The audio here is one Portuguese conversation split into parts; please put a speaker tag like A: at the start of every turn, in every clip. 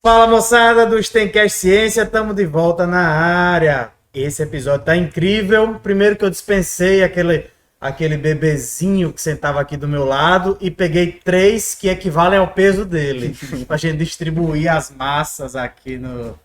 A: Fala moçada do Stencast Ciência, estamos de volta na área. Esse episódio tá incrível. Primeiro que eu dispensei aquele bebezinho que sentava aqui do meu lado e peguei 3 que equivalem ao peso dele, para a gente distribuir as massas aqui no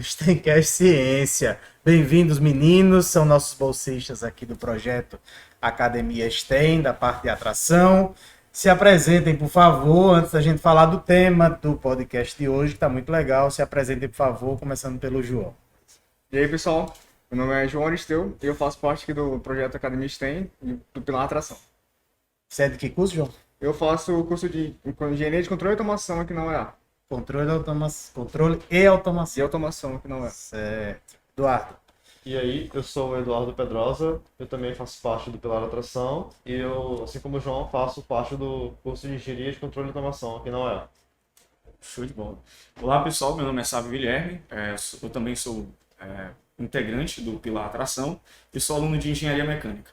A: Stencast Ciência. Bem-vindos, meninos, são nossos bolsistas aqui do projeto Academia STEM, da parte de atração. Se apresentem, por favor, antes da gente falar do tema do podcast de hoje, que está muito legal. Se apresentem, por favor, começando pelo João.
B: E aí, pessoal, meu nome é João Aristeu e eu faço parte aqui do projeto Academia STEM e do Pilar Atração.
A: Você é de que curso, João?
B: Eu faço o curso de Engenharia de Controle e Automação aqui na UEA.
A: Controle e automação.
B: E automação aqui na UEA.
A: Certo. Eduardo.
C: E aí, eu sou o Eduardo Pedrosa, eu também faço parte do Pilar Atração e eu, assim como o João, faço parte do curso de Engenharia de Controle e Automação aqui na UEA.
D: Show de bola. Olá pessoal, meu nome é Sávio Guilherme, eu também sou integrante do Pilar Atração e sou aluno de Engenharia Mecânica.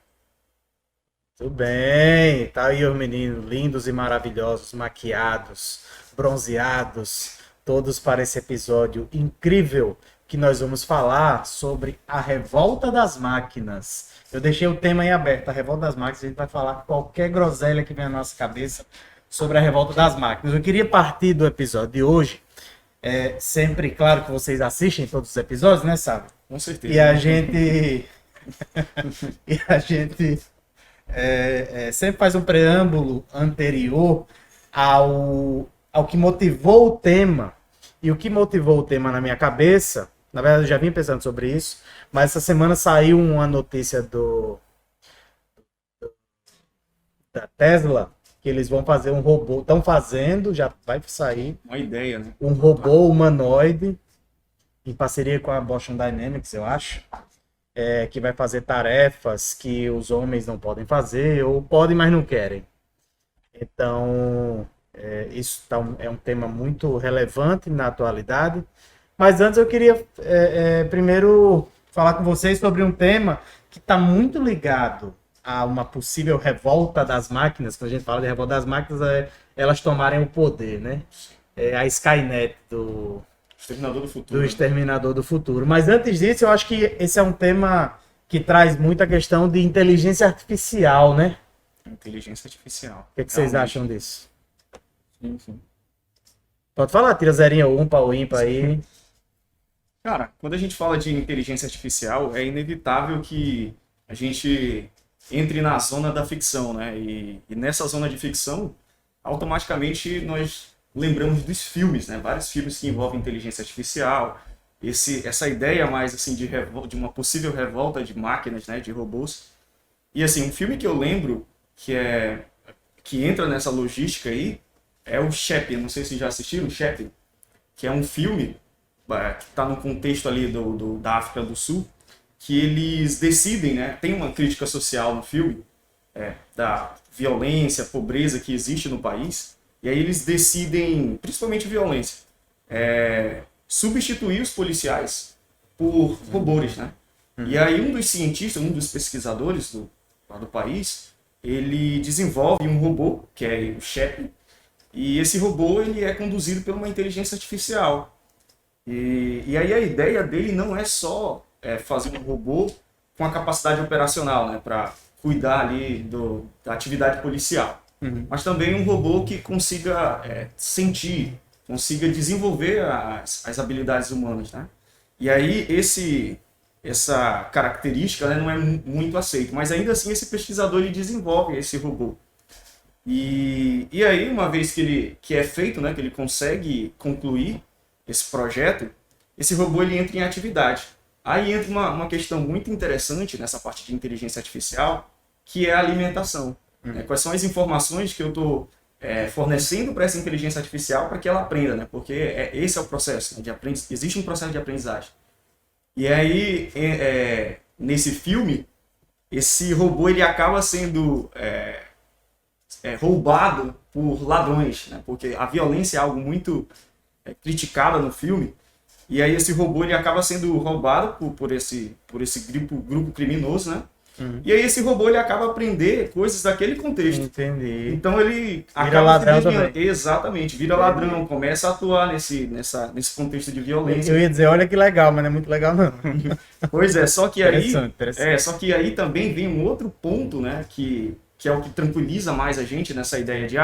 A: Tudo bem. Tá aí os meninos lindos e maravilhosos, maquiados, bronzeados, todos para esse episódio incrível que nós vamos falar sobre a revolta das máquinas. Eu deixei o tema aí aberto, a revolta das máquinas, a gente vai falar qualquer groselha que vem à nossa cabeça sobre a revolta das máquinas. Eu queria partir do episódio de hoje, sempre, claro que vocês assistem todos os episódios, né, sabe?
D: Com certeza.
A: E a gente... sempre faz um preâmbulo anterior ao que motivou o tema. E o que motivou o tema na minha cabeça, na verdade eu já vim pensando sobre isso, mas essa semana saiu uma notícia da Tesla, que eles vão fazer um robô, estão fazendo, já vai sair,
D: Uma ideia, né?
A: um robô humanoide, em parceria com a Boston Dynamics, eu acho, que vai fazer tarefas que os homens não podem fazer, ou podem, mas não querem. Então, isso é um tema muito relevante na atualidade. Mas antes eu queria primeiro falar com vocês sobre um tema que está muito ligado a uma possível revolta das máquinas. Quando a gente fala de revolta das máquinas, elas tomarem o poder, né? A Skynet
D: Exterminador do Futuro.
A: do Exterminador do Futuro. Mas antes disso, eu acho que esse é um tema que traz muita questão de inteligência artificial, né?
D: Inteligência artificial.
A: O que vocês
D: Realmente.
A: acham disso?
D: Sim.
A: Pode falar, tira zerinho ou umpa ou ímpar aí.
D: Cara, quando a gente fala de inteligência artificial, é inevitável que a gente entre na zona da ficção, né? E nessa zona de ficção, automaticamente nós lembramos dos filmes, né? Vários filmes que envolvem inteligência artificial. Essa ideia mais assim de uma possível revolta de máquinas, né? De robôs. E assim, um filme que eu lembro que entra nessa logística aí é o Chappie. Não sei se já assistiram o Chappie, que é um filme que está no contexto ali da África do Sul, que eles decidem, né? Tem uma crítica social no filme da violência, pobreza que existe no país, e aí eles decidem, principalmente violência, substituir os policiais por robôs, né? E aí um dos cientistas, um dos pesquisadores lá do país, ele desenvolve um robô, que é o Chappie, e esse robô ele é conduzido por uma inteligência artificial. E aí a ideia dele não é só fazer um robô com a capacidade operacional, né, para cuidar ali da atividade policial, mas também um robô que consiga sentir, consiga desenvolver as habilidades humanas, né? E aí essa característica, né, não é muito aceita, mas ainda assim esse pesquisador ele desenvolve esse robô. E aí, uma vez que é feito, né, que ele consegue concluir esse projeto, esse robô ele entra em atividade. Aí entra uma questão muito interessante nessa parte de inteligência artificial, que é a alimentação. Né? Quais são as informações que eu estou fornecendo para essa inteligência artificial para que ela aprenda, né? Porque esse é o processo, né, existe um processo de aprendizagem. E aí, nesse filme, esse robô ele acaba sendo roubado por ladrões, né? Porque a violência é algo muito criticado no filme, e aí esse robô ele acaba sendo roubado por esse grupo criminoso, né? E aí esse robô ele acaba aprender coisas daquele contexto.
A: Entendi.
D: Então ele
A: Vira ladrão
D: se desviando.
A: também.
D: Exatamente, vira ladrão, começa a atuar nesse contexto de violência.
A: Eu ia dizer, olha que legal, mas não é muito legal, não.
D: Pois é, só que aí.
A: Interessante.
D: Só que aí também vem um outro ponto, né? Que é o que tranquiliza mais a gente nessa ideia de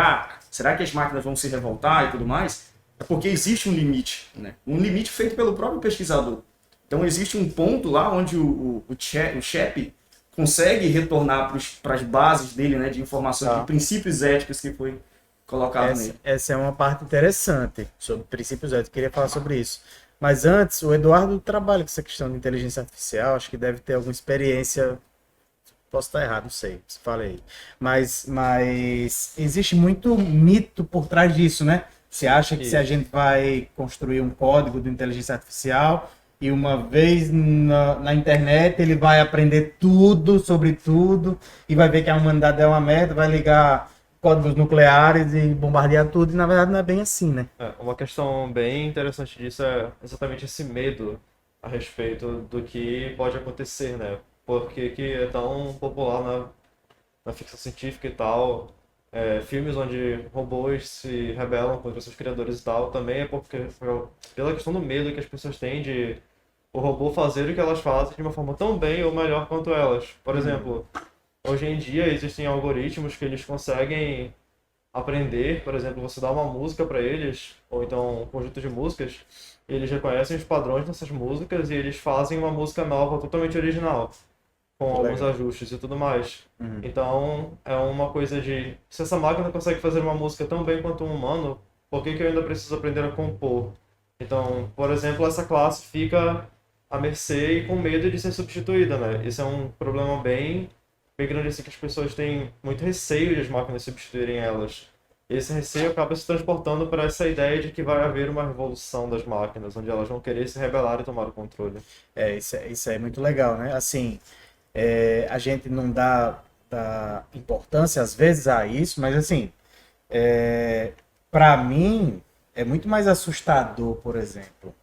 D: será que as máquinas vão se revoltar e tudo mais? É porque existe um limite, né? Um limite feito pelo próprio pesquisador. Então existe um ponto lá onde o CHEP consegue retornar para as bases dele, né, de informações, de princípios éticos que foi colocado nele.
A: Essa é uma parte interessante sobre princípios éticos. Eu queria falar sobre isso. Mas antes, o Eduardo trabalha com essa questão de inteligência artificial. Acho que deve ter alguma experiência. Posso estar errado, não sei. Você fala aí. Mas existe muito mito por trás disso, né? Você acha que se a gente vai construir um código de inteligência artificial e uma vez na internet ele vai aprender tudo sobre tudo e vai ver que a humanidade é uma merda, vai ligar códigos nucleares e bombardear tudo, e na verdade não é bem assim, né?
C: Uma questão bem interessante disso é exatamente esse medo a respeito do que pode acontecer, né? Porque que é tão popular na ficção científica e tal, filmes onde robôs se rebelam contra seus criadores e tal, também é pela questão do medo que as pessoas têm de o robô fazer o que elas fazem de uma forma tão bem ou melhor quanto elas. Por exemplo, hoje em dia existem algoritmos que eles conseguem aprender, por exemplo, você dá uma música para eles, ou então um conjunto de músicas, e eles reconhecem os padrões dessas músicas e eles fazem uma música nova totalmente original, com alguns ajustes e tudo mais. Então, é uma coisa de, se essa máquina consegue fazer uma música tão bem quanto um humano, por que eu ainda preciso aprender a compor? Então, por exemplo, essa classe fica à mercê e com medo de ser substituída, né? Esse é um problema bem grande, assim, que as pessoas têm muito receio de as máquinas substituírem elas. Esse receio acaba se transportando para essa ideia de que vai haver uma revolução das máquinas, onde elas vão querer se rebelar e tomar o controle.
A: Isso é muito legal, né? Assim, a gente não dá importância às vezes a isso, mas assim, para mim é muito mais assustador, por exemplo,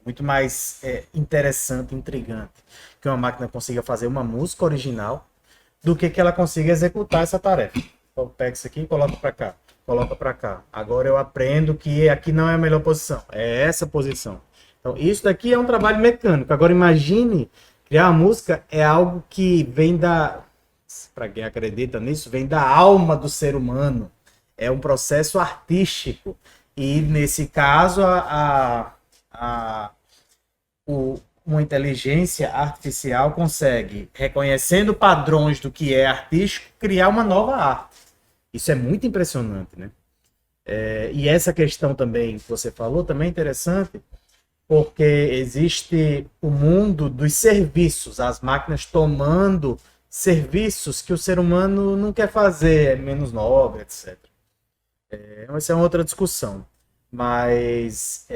A: muito mais interessante, intrigante, que uma máquina consiga fazer uma música original do que ela consiga executar essa tarefa. Então, pega isso aqui e coloca para cá. Coloca para cá. Agora eu aprendo que aqui não é a melhor posição. É essa posição. Então, isso daqui é um trabalho mecânico. Agora, imagine, criar uma música é algo que vem para quem acredita nisso, vem da alma do ser humano. É um processo artístico. E, nesse caso, uma inteligência artificial consegue, reconhecendo padrões do que é artístico, criar uma nova arte. Isso é muito impressionante, né? E essa questão também que você falou também é interessante, porque existe o mundo dos serviços, as máquinas tomando serviços que o ser humano não quer fazer, é menos nobre, etc. Essa é uma outra discussão. Mas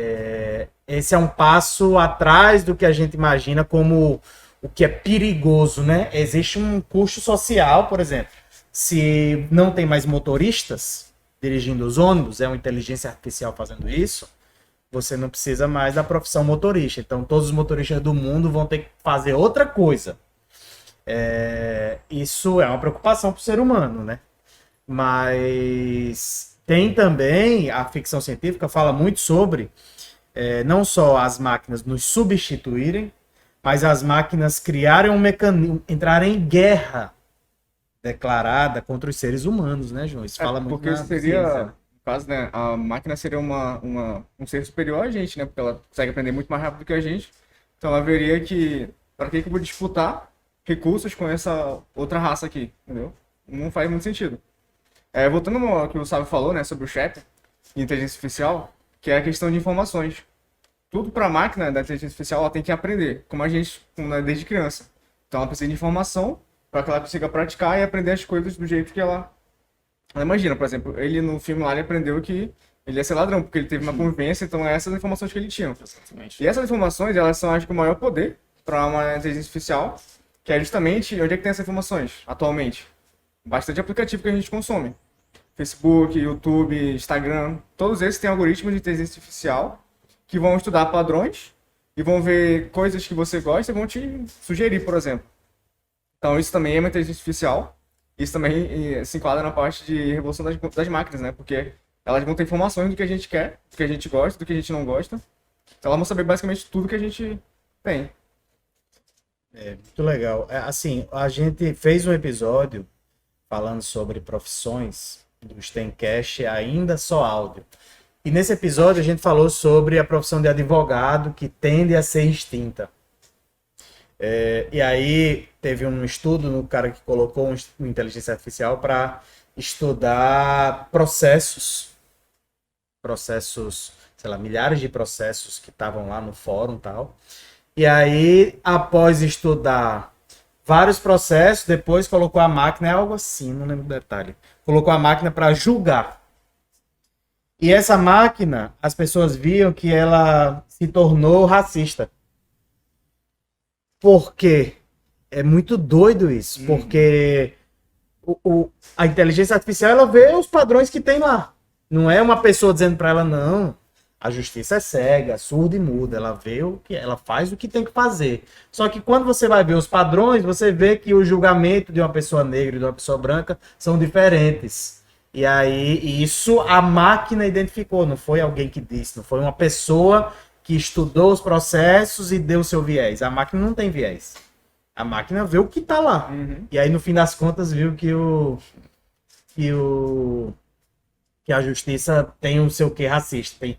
A: esse é um passo atrás do que a gente imagina como o que é perigoso, né? Existe um custo social, por exemplo. Se não tem mais motoristas dirigindo os ônibus, é uma inteligência artificial fazendo isso, você não precisa mais da profissão motorista. Então, todos os motoristas do mundo vão ter que fazer outra coisa. Isso é uma preocupação para o ser humano, né? Mas tem também, a ficção científica fala muito sobre não só as máquinas nos substituírem, mas as máquinas criarem um mecanismo, entrarem em guerra declarada contra os seres humanos, né, João? Isso fala muito
B: porque
A: na
B: seria,
A: ciência.
B: no caso, né, a máquina seria um ser superior a gente, né? Porque ela consegue aprender muito mais rápido que a gente. Então ela veria que, para que eu vou disputar recursos com essa outra raça aqui, entendeu? Não faz muito sentido. Voltando ao que o Sábio falou, né, sobre o chat de inteligência artificial, que é a questão de informações. Tudo para a máquina da inteligência artificial ela tem que aprender, como a gente, desde criança. Então ela precisa de informação para que ela consiga praticar e aprender as coisas do jeito que ela imagina. Por exemplo, ele no filme lá ele aprendeu que ele ia ser ladrão, porque ele teve uma convivência, então essas informações que ele tinha.
D: Exatamente.
B: E essas informações, elas são, acho que, o maior poder para uma inteligência artificial, que é justamente onde é que tem essas informações atualmente. Bastante aplicativo que a gente consome. Facebook, YouTube, Instagram, todos esses têm algoritmos de inteligência artificial que vão estudar padrões e vão ver coisas que você gosta e vão te sugerir, por exemplo. Então isso também é uma inteligência artificial. Isso também se enquadra na parte de revolução das máquinas, né? Porque elas vão ter informações do que a gente quer, do que a gente gosta, do que a gente não gosta. Então elas vão saber basicamente tudo que a gente tem.
A: Muito legal. Assim, a gente fez um episódio falando sobre profissões do Steamcast, ainda só áudio. E nesse episódio a gente falou sobre a profissão de advogado que tende a ser extinta. E aí teve um estudo no cara que colocou uma inteligência artificial para estudar processos, sei lá, milhares de processos que estavam lá no fórum e tal. E aí, após estudar vários processos, depois colocou a máquina, é algo assim, não lembro o detalhe. Colocou a máquina para julgar. E essa máquina, as pessoas viam que ela se tornou racista. Por quê? É muito doido isso, porque a inteligência artificial ela vê os padrões que tem lá. Não é uma pessoa dizendo para ela, não, a justiça é cega, surda e muda, ela vê o que ela faz o que tem que fazer. Só que quando você vai ver os padrões, você vê que o julgamento de uma pessoa negra e de uma pessoa branca são diferentes. E aí, isso a máquina identificou, não foi alguém que disse, não foi uma pessoa que estudou os processos e deu o seu viés. A máquina não tem viés. A máquina vê o que tá lá. E aí, no fim das contas, viu que a justiça tem o seu quê racista. Tem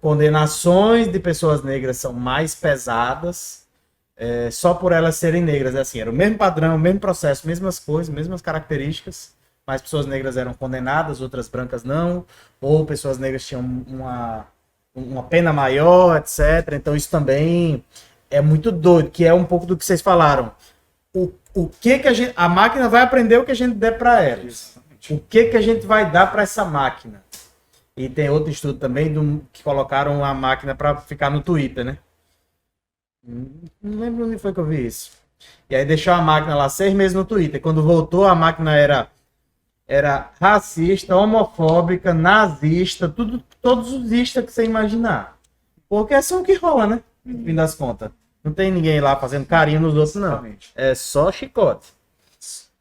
A: condenações de pessoas negras são mais pesadas só por elas serem negras. Assim, era o mesmo padrão, o mesmo processo, mesmas coisas, mesmas características, mas pessoas negras eram condenadas, outras brancas não, ou pessoas negras tinham uma pena maior, etc. Então isso também é muito doido, que é um pouco do que vocês falaram. O que a máquina vai aprender o que a gente der para ela. O que a gente vai dar para essa máquina. E tem outro estudo também que colocaram a máquina para ficar no Twitter, né? Não lembro onde foi que eu vi isso. E aí deixou a máquina lá 6 meses no Twitter. Quando voltou, a máquina era racista, homofóbica, nazista, todos os istas que você imaginar. Porque é só o que rola, né? No fim das contas. Não tem ninguém lá fazendo carinho nos outros, não. É só chicote.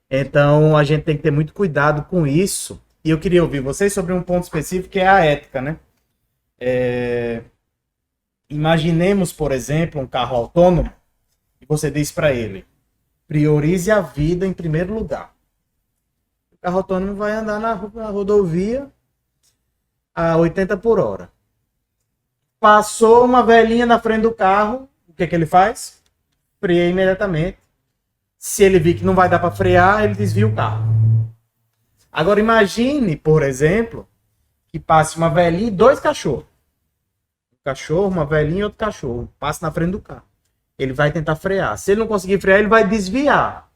A: Então, a gente tem que ter muito cuidado com isso. E eu queria ouvir vocês sobre um ponto específico, que é a ética, né? Imaginemos, por exemplo, um carro autônomo e você diz para ele, priorize a vida em primeiro lugar. O carro autônomo vai andar na rodovia a 80 por hora. Passou uma velhinha na frente do carro, o que ele faz? Freia imediatamente. Se ele vir que não vai dar para frear, ele desvia o carro. Agora imagine, por exemplo, que passe uma velhinha e 2 cachorros. Um cachorro, uma velhinha e outro cachorro. Passa na frente do carro. Ele vai tentar frear. Se ele não conseguir frear, ele vai desviar.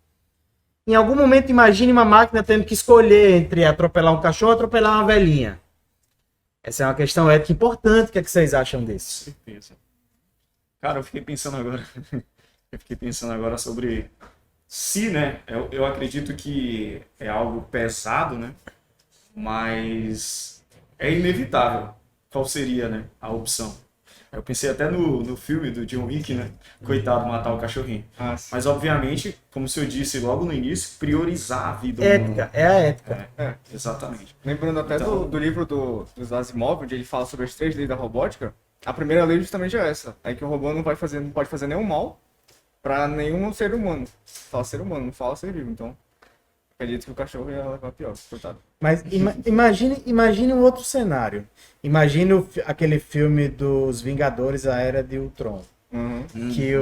A: Em algum momento, imagine uma máquina tendo que escolher entre atropelar um cachorro ou atropelar uma velhinha. Essa é uma questão ética importante. O que vocês acham disso?
D: Certeza. Cara, eu fiquei pensando agora sobre se, né? Eu acredito que é algo pesado, né? Mas é inevitável. Qual seria, né, a opção? Eu pensei até no filme do John Wick, né? Coitado, matar o cachorrinho. Mas, obviamente, como o senhor disse logo no início, priorizar a vida humana.
A: É a ética.
D: Exatamente.
B: Lembrando até
D: Então,
B: do livro do Asimov, onde ele fala sobre as 3 leis da robótica, a primeira lei justamente é essa. É que o robô não pode fazer nenhum mal para nenhum ser humano. Fala ser humano, não fala ser vivo. Então, acredito que o cachorro ia levar pior, coitado.
A: Mas imagine um outro cenário. Imagine aquele filme dos Vingadores, a Era de Ultron. Que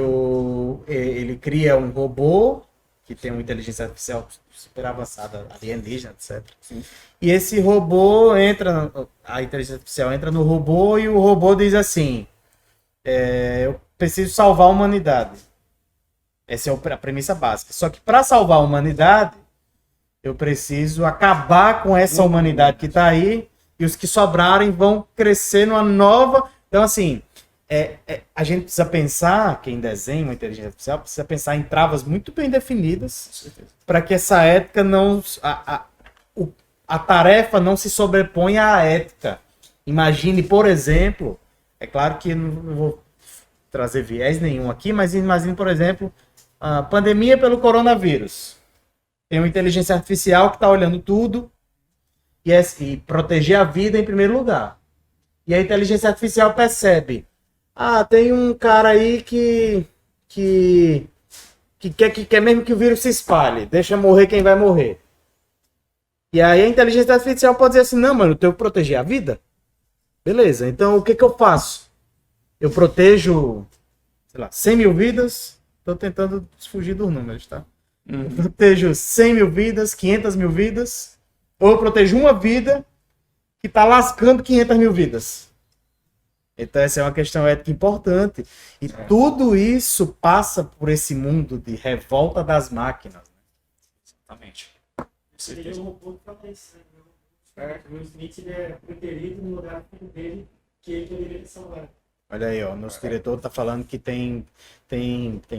A: ele cria um robô que tem uma inteligência artificial super avançada, alienígena, etc.
B: Sim.
A: E esse robô a inteligência artificial entra no robô e o robô diz assim, eu preciso salvar a humanidade. Essa é a premissa básica. Só que para salvar a humanidade, eu preciso acabar com essa humanidade que está aí e os que sobrarem vão crescer numa nova... Então, assim, a gente precisa pensar, quem desenha uma inteligência artificial, precisa pensar em travas muito bem definidas para que essa ética não... A tarefa não se sobreponha à ética. Imagine, por exemplo, é claro que não vou trazer viés nenhum aqui, mas imagine, por exemplo, a pandemia pelo coronavírus. Tem uma inteligência artificial que está olhando tudo e proteger a vida em primeiro lugar. E a inteligência artificial percebe, tem um cara aí que quer mesmo que o vírus se espalhe, deixa morrer quem vai morrer. E aí a inteligência artificial pode dizer assim, não, mano, eu tenho que proteger a vida. Beleza, então o que eu faço? Eu protejo, sei lá, 100 mil vidas, tô tentando fugir dos números, tá? Eu protejo 100 mil vidas, 500 mil vidas, ou eu protejo uma vida que tá lascando 500 mil vidas. Então essa é uma questão ética importante. E tudo isso passa por esse mundo de revolta das máquinas.
D: Exatamente.
E: Seria um robô que fala isso, né? O Will Smith ele é preterido no lugar dele que ele poderia ter salvado.
A: Olha aí, ó, nosso diretor tá falando que tem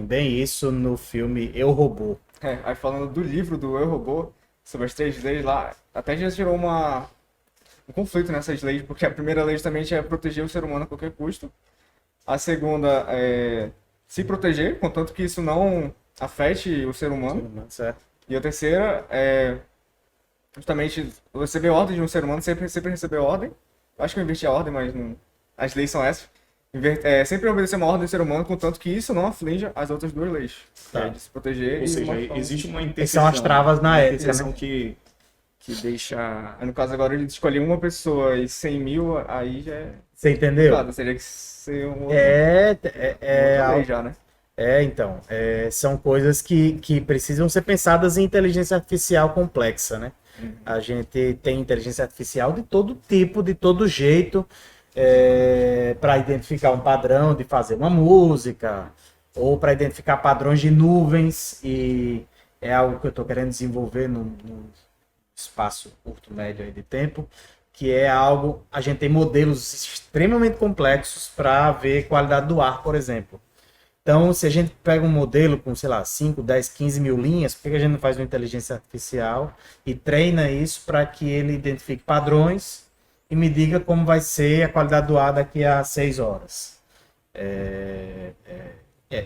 A: bem isso no filme Eu, Robô.
B: Aí falando do livro do Eu, Robô, sobre as 3 leis lá, até já gerou um conflito nessas leis, porque a primeira lei justamente é proteger o ser humano a qualquer custo. A segunda é se proteger, contanto que isso não afete o ser humano.
A: Certo.
B: E a terceira é justamente receber ordem de um ser humano, sempre receber ordem. Acho que eu inverti a ordem, mas as leis são essas. Sempre obedecer uma ordem do ser humano, contanto que isso não aflige as outras 2 leis.
A: Tá.
B: Que é de se proteger
D: Ou seja,
B: uma...
D: existe uma
A: Essas
D: interseção.
A: são as travas na
D: uma
A: ética,
D: interseção
A: né?
D: que deixa...
B: Aí, no caso agora ele escolher uma pessoa e 100 mil, aí já é
A: Você entendeu?
B: complicado, teria que ser um outro, outra lei já, né?
A: Então, são coisas que precisam ser pensadas em inteligência artificial complexa, né? A gente tem inteligência artificial de todo tipo, de todo jeito, para identificar um padrão de fazer uma música, ou para identificar padrões de nuvens, e é algo que eu estou querendo desenvolver num espaço curto, médio aí de tempo, que é algo, a gente tem modelos extremamente complexos para ver qualidade do ar, por exemplo. Então, se a gente pega um modelo com, sei lá, 5, 10, 15 mil linhas, por que a gente não faz uma inteligência artificial e treina isso para que ele identifique padrões e me diga como vai ser a qualidade do ar daqui a 6 horas?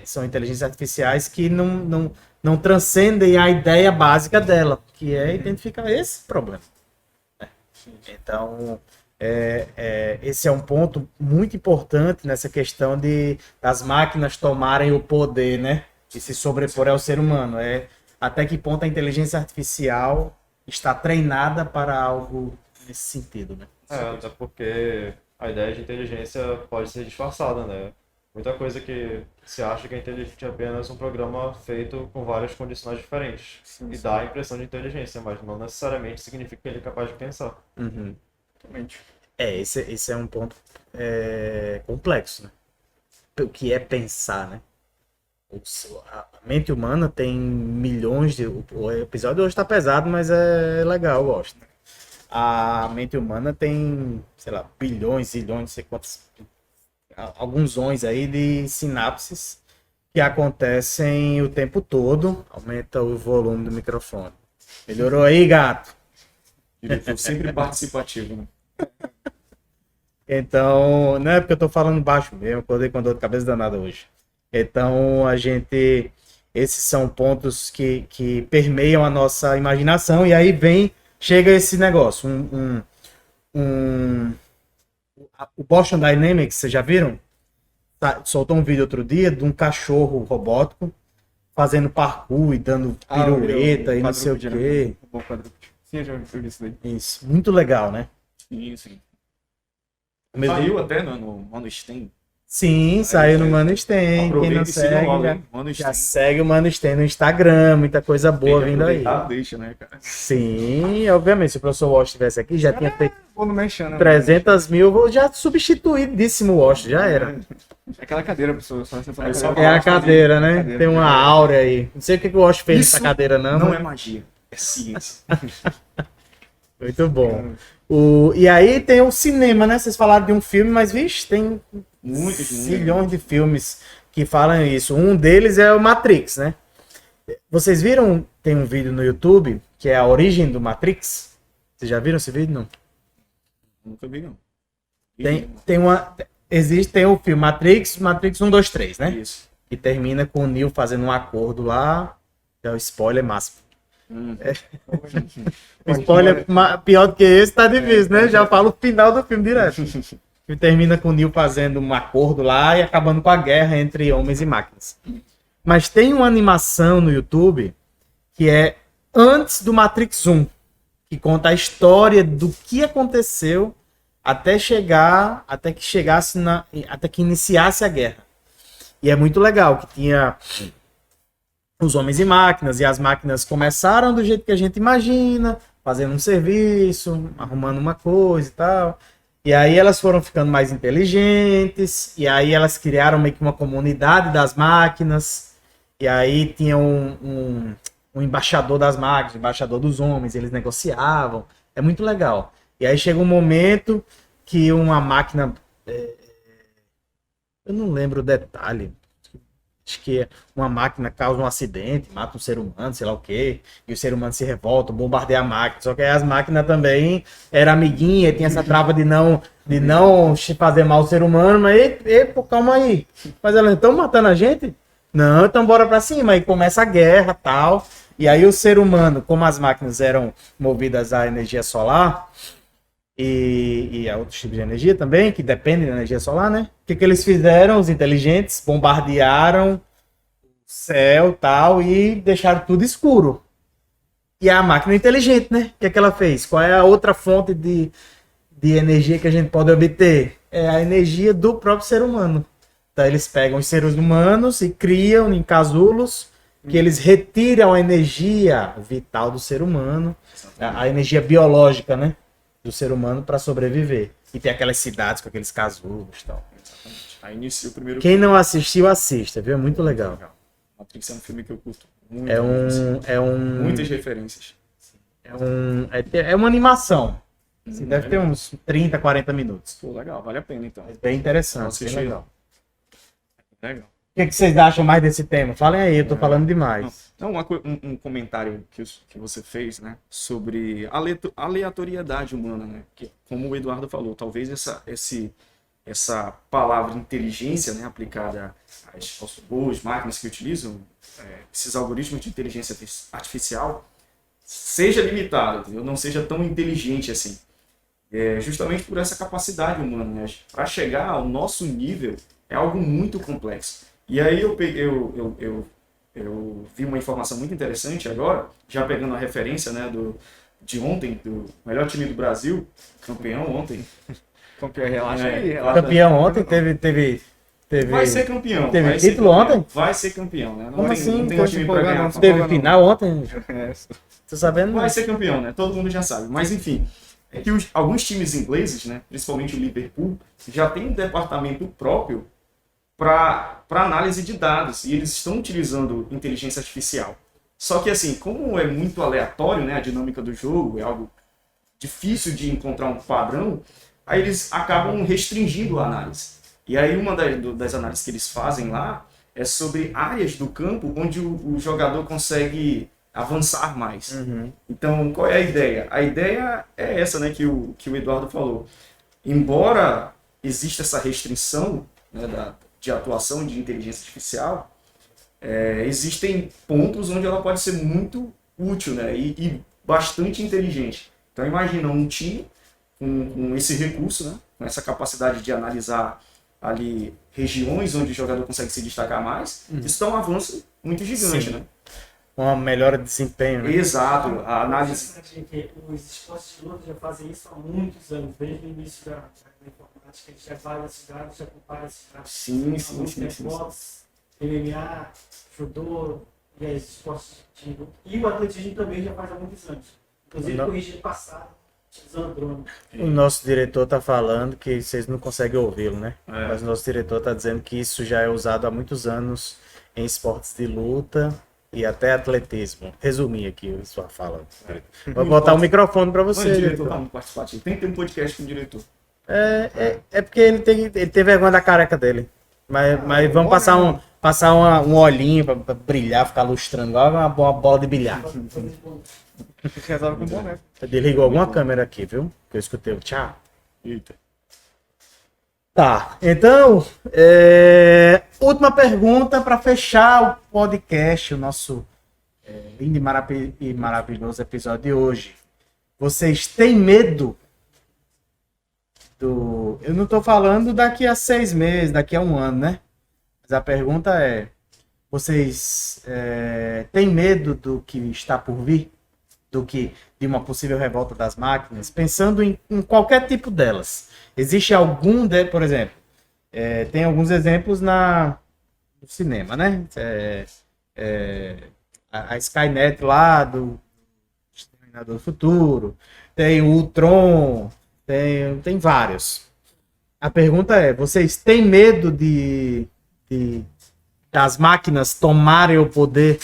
A: São inteligências artificiais que não transcendem a ideia básica dela, que é identificar esse problema. Então, esse é um ponto muito importante nessa questão das máquinas tomarem o poder, né? E se sobrepor ao ser humano. Até que ponto a inteligência artificial está treinada para algo nesse sentido, né?
C: Até porque a ideia de inteligência pode ser disfarçada, né? Muita coisa que se acha que é inteligente é apenas um programa feito com várias condições diferentes. E dá a impressão de inteligência, mas não necessariamente significa que ele é capaz de pensar.
A: Uhum.
B: Exatamente.
A: Esse é um ponto complexo, né? O que é pensar, né? A mente humana tem milhões de... O episódio hoje tá pesado, mas é legal, eu gosto. A mente humana tem, sei lá, bilhões, zilhões, não sei quantos... Alguns zões aí de sinapses que acontecem o tempo todo. Aumenta o volume do microfone. Melhorou aí, gato?
D: Diretor sempre participativo, né?
A: Então, não é porque eu tô falando baixo mesmo, acordei com dor de cabeça danada hoje. Então, esses são pontos que permeiam a nossa imaginação, e aí chega esse negócio, o Boston Dynamics, vocês já viram? Soltou um vídeo outro dia de um cachorro robótico fazendo parkour e dando pirueta e não sei o quê.
B: Sim, eu já vi isso daí.
A: Isso, muito legal, né?
D: Sim.
A: Meu
D: Saiu
A: Deus.
D: até no Mano Stem.
A: Sim, saiu no Mano Stem. Quem
D: Aproveita
A: não
D: e siga
A: segue,
D: logo,
A: já,
D: hein? Mano
A: já
D: Stem.
A: segue o Mano Stem no Instagram, muita coisa boa vindo aí.
D: Deixa, né, cara?
A: Sim, obviamente, se o professor Walsh estivesse aqui, já tinha feito
B: Ou no mexendo, né?
A: 300 mil, já substituidíssimo o Walsh, já era.
B: É aquela cadeira, pessoal. Só você falar
D: É só
B: que
A: É a cadeira, né?
B: Cadeira.
A: Tem uma áurea aí. Não sei o que o Walsh fez nessa cadeira, não.
D: Não
A: mas-
D: é magia, é ciência.
A: Muito bom. E aí tem o cinema, né? Vocês falaram de um filme, mas, vixe, tem
D: Muitos,
A: zilhões de filmes que falam isso. Um deles é o Matrix, né? Vocês viram? Tem um vídeo no YouTube que é a origem do Matrix. Vocês já viram esse vídeo? Não.
D: Nunca vi, não.
A: Tem o filme Matrix 1, 2, 3, né?
D: Isso.
A: E termina com o Neo fazendo um acordo lá. É o spoiler máximo. O spoiler pior do que esse tá difícil, né? Já falo o final do filme direto. E termina com o Neo fazendo um acordo lá e acabando com a guerra entre homens e máquinas. Mas tem uma animação no YouTube que é antes do Matrix 1, que conta a história do que aconteceu até que iniciasse a guerra. E é muito legal que tinha os homens e máquinas, e as máquinas começaram do jeito que a gente imagina, fazendo um serviço, arrumando uma coisa e tal. E aí elas foram ficando mais inteligentes, e aí elas criaram meio que uma comunidade das máquinas, e aí tinha um embaixador das máquinas, um embaixador dos homens, eles negociavam. É muito legal. E aí chega um momento que uma máquina... eu não lembro o detalhe. Acho que uma máquina causa um acidente, mata um ser humano, sei lá o quê, e o ser humano se revolta, bombardeia a máquina. Só que aí as máquinas também eram amiguinhas, tinha essa trava de não fazer mal ao ser humano, mas pô, calma aí. Mas elas estão matando a gente? Não, então bora pra cima. Aí começa a guerra e tal. E aí o ser humano, como as máquinas eram movidas à energia solar, e a outros tipos de energia também, que dependem da energia solar, né? O que eles fizeram? Os inteligentes bombardearam o céu e tal e deixaram tudo escuro. E a máquina inteligente, né? O que ela fez? Qual é a outra fonte de energia que a gente pode obter? É a energia do próprio ser humano. Então eles pegam os seres humanos e criam em casulos que eles retiram a energia vital do ser humano, a energia biológica, né? Do ser humano para sobreviver. E tem aquelas cidades com aqueles casulos e tal.
D: Exatamente. Aí inicia o primeiro
A: Quem não assistiu, assista, viu? É muito legal.
D: Matrix é um filme que eu curto muito.
A: Muitas
D: Muitas referências.
A: É uma animação. Assim, deve ter uns 30, 40 minutos.
D: Pô, legal, vale a pena então.
A: É bem interessante,
D: Nossa,
A: bem
D: achei
A: legal.
D: Legal.
A: O que vocês acham mais desse tema? Falem aí, eu tô falando demais.
D: Então, um comentário que você fez, né, sobre aleatoriedade humana, né, que, como o Eduardo falou, talvez essa palavra inteligência, né, aplicada aos robôs, máquinas que utilizam esses algoritmos de inteligência artificial, seja limitada, entendeu? Não seja tão inteligente assim. Justamente por essa capacidade humana, né? Para chegar ao nosso nível é algo muito complexo. E aí eu vi uma informação muito interessante agora, já pegando a referência, né, de ontem, do melhor time do Brasil, campeão ontem.
B: Campeão, relaxa aí. Relaxa.
A: Campeão ontem teve
D: Vai ser campeão.
A: Teve
D: vai ser
A: título
D: campeão.
A: ontem?
D: Vai ser campeão, né?
A: Como assim?
D: Não tem um time pra ganhar.
A: Teve final ontem? Tô sabendo?
D: Vai ser campeão, né? Todo mundo já sabe. Mas enfim, é que alguns times ingleses, né, principalmente o Liverpool, já tem um departamento próprio para análise de dados e eles estão utilizando inteligência artificial. Só que assim, como é muito aleatório, né, a dinâmica do jogo, é algo difícil de encontrar um padrão, aí eles acabam restringindo a análise. E aí uma das análises que eles fazem lá é sobre áreas do campo onde o jogador consegue avançar mais.
A: Uhum.
D: Então, qual é a ideia? A ideia é essa, né, que o Eduardo falou. Embora exista essa restrição, né, de atuação de inteligência artificial, existem pontos onde ela pode ser muito útil, né, e bastante inteligente. Então, imagina um time com esse recurso, né, com essa capacidade de analisar ali regiões onde o jogador consegue se destacar mais. Isso dá um avanço muito gigante, né?
A: Uma melhora de desempenho, né?
D: Exato, a análise.
E: Os esportes de luta já fazem isso há muitos anos, desde o início da informática, eles já fazem esses dados, já comparam esses dados.
D: Sim.
E: Boxe, MMA, judô, e aí, esportes de luta. E o atletismo também já faz há muitos anos. Inclusive, corrigido passado, utilizando drone.
A: O nosso diretor tá falando que vocês não conseguem ouvi-lo, né? Mas o nosso diretor tá dizendo que isso já é usado há muitos anos em esportes de luta e até atletismo. Resumir aqui a sua fala. Vou botar o microfone para você.
D: O diretor tá muito participativo. Tem que ter um podcast com o diretor.
A: É porque ele tem vergonha da careca dele. Mas vamos passar um olhinho pra brilhar, ficar lustrando igual uma bola de bilhar.
B: Resolve com boné.
A: Desligou alguma câmera aqui, viu? Que eu escutei. Tchau.
D: Eita.
A: Tá, então, última pergunta para fechar o podcast, o nosso lindo e maravilhoso episódio de hoje. Vocês têm medo do... Eu não estou falando daqui a 6 meses, daqui a 1 ano, né? Mas a pergunta é, vocês têm medo do que está por vir? De uma possível revolta das máquinas? Pensando em qualquer tipo delas. Existe algum, por exemplo, tem alguns exemplos no cinema, né? A Skynet lá do Exterminador do Futuro, tem o Ultron, tem vários. A pergunta é, vocês têm medo das máquinas tomarem o poder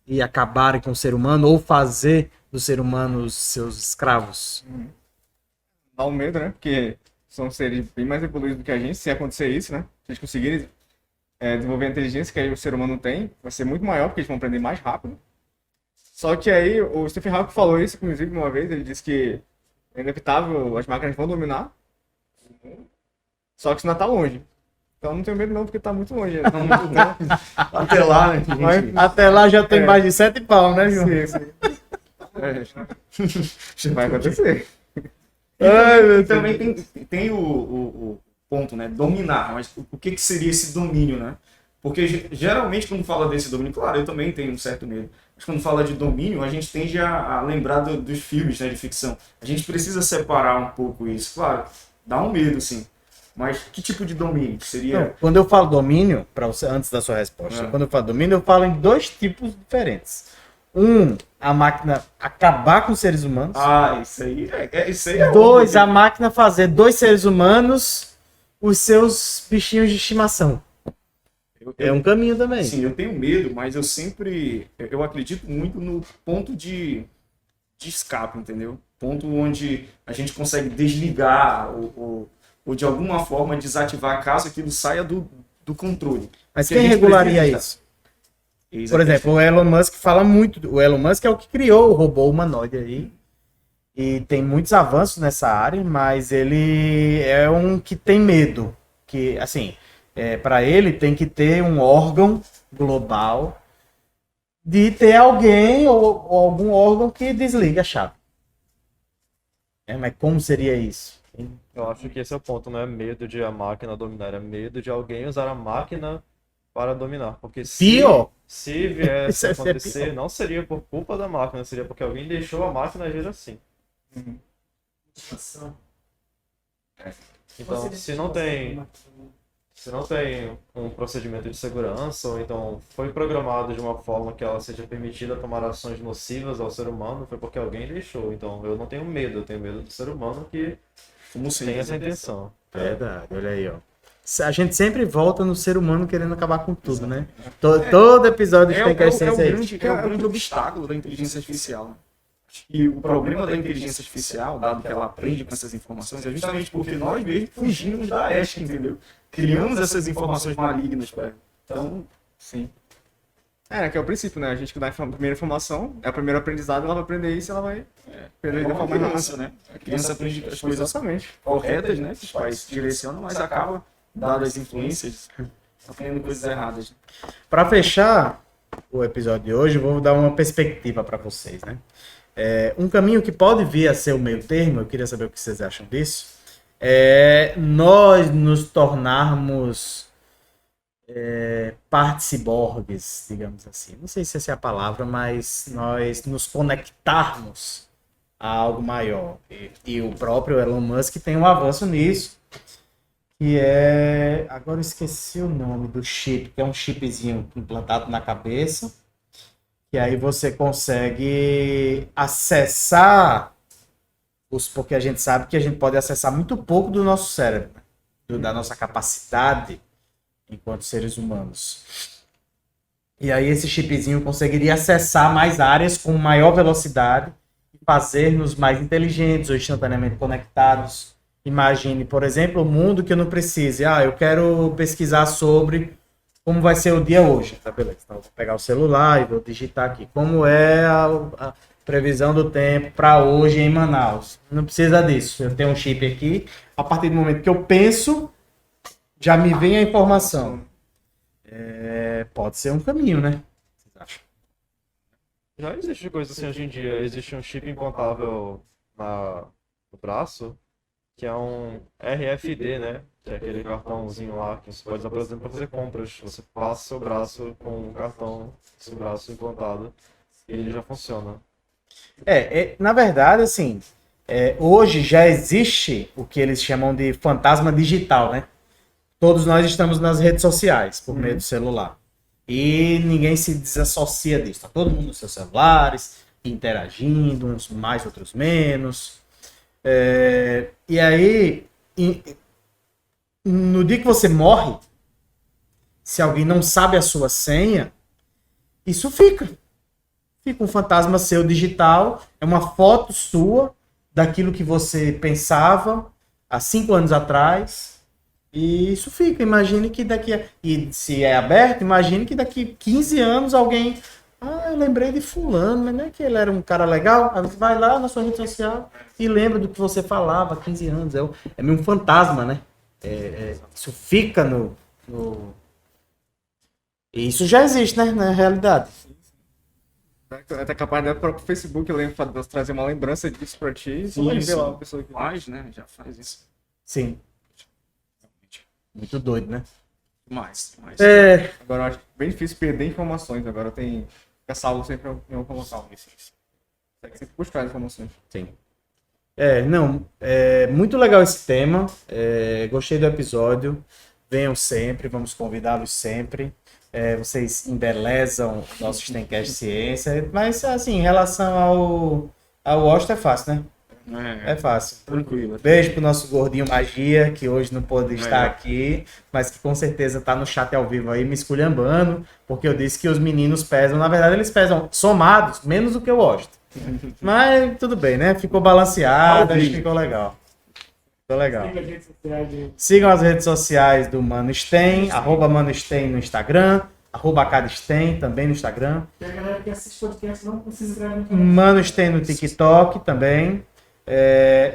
A: e acabarem com o ser humano, ou fazer do ser humano os seus escravos?
B: Dá um medo, né? Porque são seres bem mais evoluídos do que a gente, se acontecer isso, né? Se eles conseguirem desenvolver a inteligência que o ser humano tem, vai ser muito maior, porque eles vão aprender mais rápido. Só que aí, o Stephen Hawking falou isso, inclusive, uma vez, ele disse que é inevitável, as máquinas vão dominar, só que isso ainda tá longe. Então não tenho medo não, porque tá muito longe. Tá muito longe.
D: Até lá, né?
A: Até lá já tem mais de 7 pau, né, João?
B: Vai acontecer.
D: E também tem o ponto, né? Dominar. Mas o que seria esse domínio, né? Porque geralmente quando fala desse domínio, claro, eu também tenho um certo medo. Mas quando fala de domínio, a gente tende a lembrar dos filmes, né, de ficção. A gente precisa separar um pouco isso. Claro, dá um medo, sim. Mas que tipo de domínio seria?
A: Não, quando eu falo domínio, para você, antes da sua resposta, quando eu falo domínio, eu falo em 2 tipos diferentes. A máquina acabar com os seres humanos.
D: Isso aí é
A: 2, a máquina fazer 2 seres humanos os seus bichinhos de estimação. É um caminho também.
D: Sim, eu tenho medo, mas eu acredito muito no ponto de escape, entendeu? Ponto onde a gente consegue desligar ou de alguma forma desativar caso aquilo saia do controle.
A: Mas quem regularia isso? Por exemplo, o Elon Musk fala muito. O Elon Musk é o que criou o robô humanoide aí. E tem muitos avanços nessa área, mas ele é um que tem medo. Que, assim, para ele tem que ter um órgão global de ter alguém ou algum órgão que desliga a chave. Mas como seria isso?
C: Eu acho que esse é o ponto, não é medo de a máquina dominar, é medo de alguém usar a máquina para dominar. Porque se viesse a acontecer, não seria por culpa da máquina, seria porque alguém deixou a máquina agir assim. Então, se não tem um procedimento de segurança, ou então foi programado de uma forma que ela seja permitida tomar ações nocivas ao ser humano, foi porque alguém deixou. Então, eu não tenho medo, eu tenho medo do ser humano que tem essa intenção.
A: Verdade, olha aí, ó. A gente sempre volta no ser humano querendo acabar com tudo, né? Todo episódio tem que ser isso aí.
D: É o grande obstáculo da inteligência artificial. E o problema da inteligência artificial, dado que ela aprende com essas informações, é justamente porque nós mesmos fugimos da ética, entendeu? Criamos essas informações malignas para ela. Então, sim.
B: Que é o princípio, né? A gente que dá a primeira informação, é o primeiro aprendizado, ela vai aprender isso e ela vai aprender de forma
D: criança, né? A criança aprende as coisas
B: exatamente
D: corretas, né? Que os pais direcionam, mas acaba, dadas as influências, aprendendo coisas erradas.
A: Para fechar o episódio de hoje, eu vou dar uma perspectiva para vocês, né? Um caminho que pode vir a ser o meio termo, eu queria saber o que vocês acham disso, é nós nos tornarmos ciborgues, digamos assim. Não sei se essa é a palavra, mas nós nos conectarmos a algo maior. E o próprio Elon Musk tem um avanço nisso, que agora eu esqueci o nome do chip, que é um chipzinho implantado na cabeça, que aí você consegue acessar porque a gente sabe que a gente pode acessar muito pouco do nosso cérebro, da nossa capacidade enquanto seres humanos. E aí esse chipzinho conseguiria acessar mais áreas com maior velocidade e fazer-nos mais inteligentes ou instantaneamente conectados. Imagine, por exemplo, um mundo que eu não precise. Eu quero pesquisar sobre como vai ser o dia hoje. Tá, beleza. Então eu vou pegar o celular e vou digitar aqui. Como é a previsão do tempo para hoje em Manaus? Não precisa disso. Eu tenho um chip aqui. A partir do momento que eu penso, já me vem a informação. pode ser um caminho, né? Vocês acham?
C: Já existe coisa assim hoje em dia. Existe um chip implantável no braço, que é um RFD, né? Que é aquele cartãozinho lá que você pode usar, por exemplo, para fazer compras. Você passa seu braço com um cartão, seu braço implantado, e ele já funciona.
A: Na verdade, assim, hoje já existe o que eles chamam de fantasma digital, né? Todos nós estamos nas redes sociais por meio do celular. E ninguém se desassocia disso. Tá todo mundo nos seus celulares, interagindo, uns mais, outros menos. E aí, no dia que você morre, se alguém não sabe a sua senha, isso fica. Fica um fantasma seu digital, é uma foto sua daquilo que você pensava há 5 anos atrás. E isso fica. Imagine que e se é aberto, imagine que daqui 15 anos alguém. Eu lembrei de fulano, mas não é que ele era um cara legal? Aí você vai lá na sua rede social e lembra do que você falava há 15 anos. É meio um fantasma, né? Isso fica E isso já existe, né? Na realidade.
B: Até capaz de próprio Facebook trazer uma lembrança disso pra ti. Você vai ver lá a pessoa que
D: Faz, né? Já faz isso.
A: Sim. Muito doido, né?
D: Mais.
B: Agora eu acho bem difícil perder informações. Agora fica salvo sempre em algum local. Tem que sempre buscar informações.
A: Sim. Muito legal esse tema. Gostei do episódio. Venham sempre, vamos convidá-los sempre. Vocês embelezam o nosso Stencast Ciência. Mas, assim, em relação ao Washington é fácil, né? É fácil.
D: Tranquilo.
A: Beijo pro nosso gordinho Magia, que hoje não pôde estar aqui, mas que com certeza tá no chat ao vivo aí me esculhambando, porque eu disse que os meninos pesam. Na verdade, eles pesam somados menos do que o Washington. Mas tudo bem, né? Ficou balanceado, acho que ficou legal. Ficou legal. Sigam as redes sociais do Mano Sten, @ManoSten no Instagram, @AcadaSten também no Instagram.
E: E a galera que assiste podcast não precisa escrever no canal.
A: Mano Sten no TikTok também.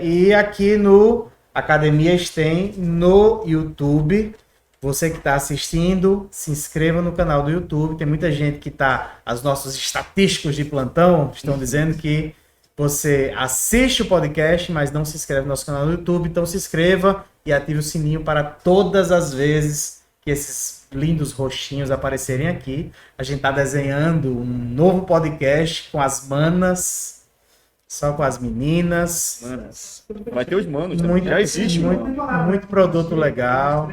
A: E aqui no Academia Sten no YouTube. Você que está assistindo, se inscreva no canal do YouTube. Tem muita gente que está... Os nossos estatísticos de plantão estão dizendo que você assiste o podcast, mas não se inscreve no nosso canal do YouTube. Então se inscreva e ative o sininho para todas as vezes que esses lindos roxinhos aparecerem aqui. A gente está desenhando um novo podcast com as manas, só com as meninas.
D: Manas. Vai ter os manos,
A: Muito,
D: já existe,
A: muito,
D: mano.
A: muito produto legal.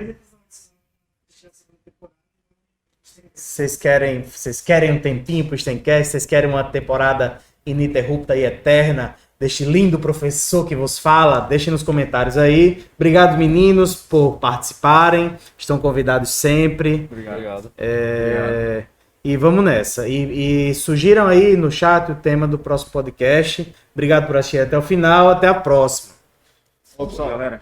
A: Vocês querem um tempinho pro Stencast? Vocês querem uma temporada ininterrupta e eterna deste lindo professor que vos fala? Deixem nos comentários aí. Obrigado, meninos, por participarem. Estão convidados sempre.
C: Obrigado.
A: E vamos nessa. E sugiram aí no chat o tema do próximo podcast. Obrigado por assistir até o final. Até a próxima.
B: Pessoal, galera.